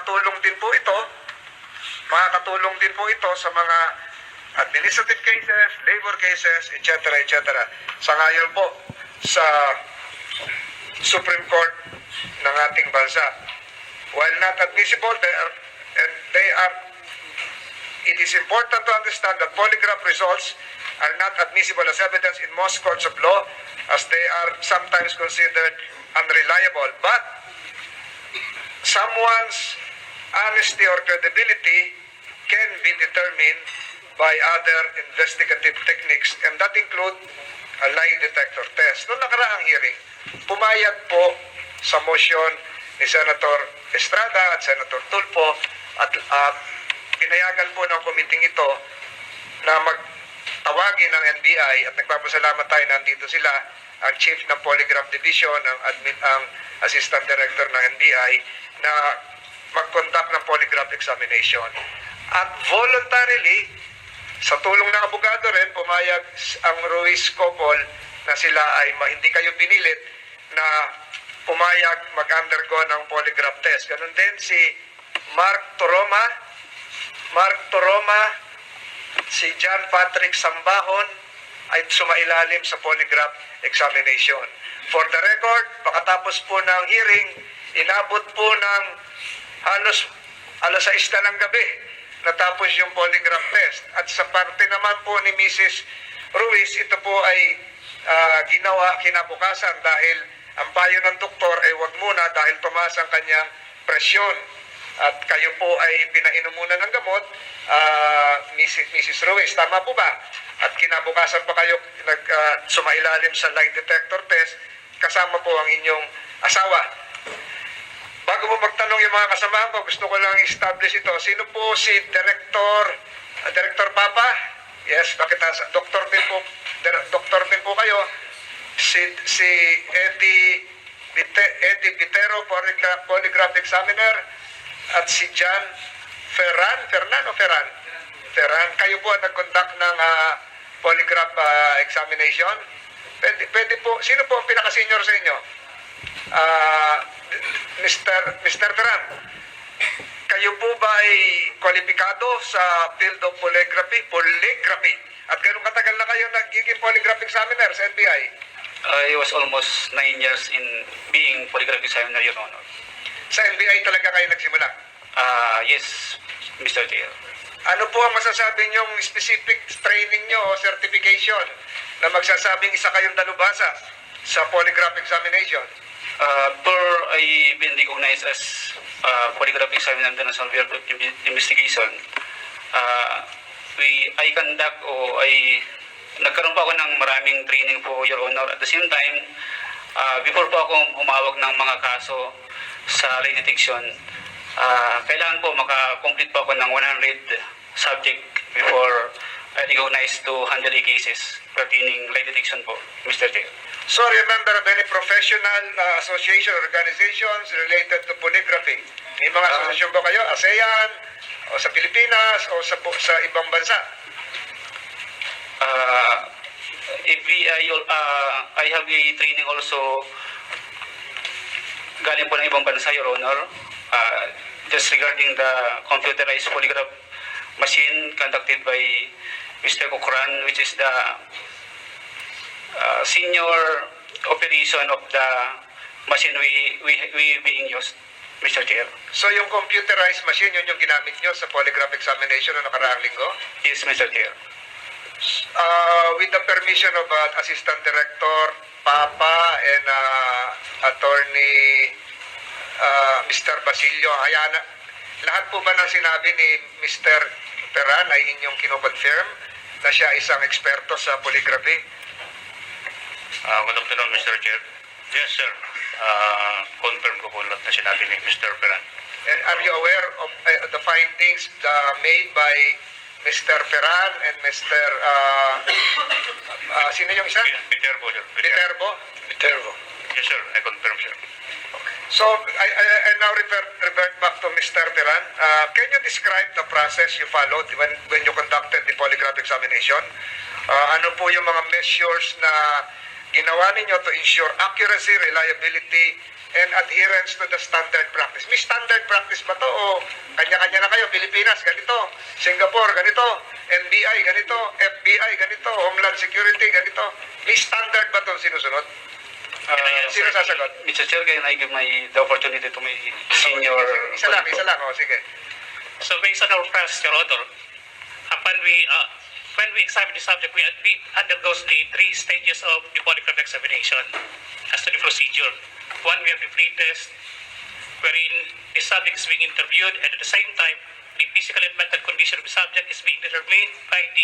makakatulong din po ito, sa mga administrative cases, labor cases, etc. Sa ngayon po sa Supreme Court ng ating bansa. While not admissible, it is important to understand that polygraph results are not admissible as evidence in most courts of law as they are sometimes considered unreliable. But someone's honesty or credibility can be determined by other investigative techniques, and that include a lie detector test. Noong nakaraang hearing, pumayag po sa motion ni Senator Estrada at Senator Tulfo at pinayagan po ng committee ito na magtawagin ng NBI, at nagpapasalamat tayo nandito sila, ang Chief ng Polygraph Division, ang Assistant Director ng NBI, na mag-conduct ng polygraph examination. At voluntarily, sa tulong ng abogado rin, pumayag ang Ruiz Copol na sila ay hindi kayo pinilit na pumayag mag-undergo ng polygraph test. Ganun din si Mark Toroma, si John Patrick Sambahon ay sumailalim sa polygraph examination. For the record, pagkatapos po ng hearing, inabot po ng halos alas 6 na ng gabi natapos yung polygraph test. At sa parte naman po ni Mrs. Ruiz, ito po ay ginawa kinabukasan dahil ang payo ng doktor ay wag muna dahil tumaas ang kanyang presyon. At kayo po ay pinainom muna ng gamot, Mrs. Ruiz, tama po ba? At kinabukasan pa kayo sumailalim sa lie detector test, kasama po ang inyong asawa. Bago mo magtanong yung mga kasamahan ko, gusto ko lang establish ito. Sino po si Director Papa? Yes, nakita sa doktor din po kayo. Si Eddie Vitero, polygraph examiner, at si John Ferran. Kayo po ang nag-conduct ng polygraph examination. Pwede po, sino po ang pinaka-senior sa inyo? Mr. Ferran, kayo po ba ay kwalipikado sa field of polygraphy? At ganun katagal na kayo nagiging polygraph examiner sa NBI? I was almost 9 years in being polygraph examiner, Your Honor. Sa NBI talaga kayo nagsimula? Yes, Mr. Chair. Ano po ang masasabi niyong specific training niyo o certification na magsasabing isa kayong dalubhasa sa polygraph examination? I've been recognized as polygraph examiner in the National Bureau of Investigation. I conduct nagkaroon po ako ng maraming training po, Your Honor. At the same time, before po ako humawag ng mga kaso sa lie detection, kailangan po maka-complete po ako ng 100 subject before I recognize to handle cases pertaining lie detection po, Mr. Chair. So, remember of any professional association or organizations related to polygraphy? May mga asosasyon ba kayo? ASEAN, o sa Pilipinas, o sa ibang bansa? I have a training also galing po ng ibang bansa, Your Honor. Just regarding the computerized polygraph machine conducted by Mr. Cochran, which is the senior operation of the machine we being used, Mr. Chair. So yung computerized machine, yun yung ginamit nyo sa polygraph examination na nakaraang linggo? Yes, Mr. Chair. With the permission of Assistant Director Papa and Attorney Mr. Basilio, lahat po ba ng sinabi ni Mr. Peran ay inyong kino-confirm na siya isang eksperto sa polygraphy? Good afternoon, Mr. Chair. Yes, sir. Confirm ko po lahat na sinabi ni Mr. Peran. And are you aware of the findings made by Mr. Peran and Mr. Sino yung isa? Viterbo, sir. Viterbo. Yes, sir. I confirm, sir. So, I now revert back to Mr. Peran. Can you describe the process you followed when you conducted the polygraph examination? Ano po yung mga measures na ginawa ninyo to ensure accuracy, reliability, and adherence to the standard practice. May standard practice ba to o kanya-kanya na kayo? Pilipinas, ganito. Singapore, ganito. NBI, ganito. FBI, ganito. Homeland Security, ganito. May standard ba to sinusunod? Sino sasagot? Mr. Chair, can I give the opportunity to my senior... Isa lang. O, sige. So based on our past, Your Honor, when we examine the subject, we undergoes the 3 stages of the polygraph examination as to the procedure. One, we have the pre-test, wherein the subject is being interviewed, and at the same time, the physical and mental condition of the subject is being determined by the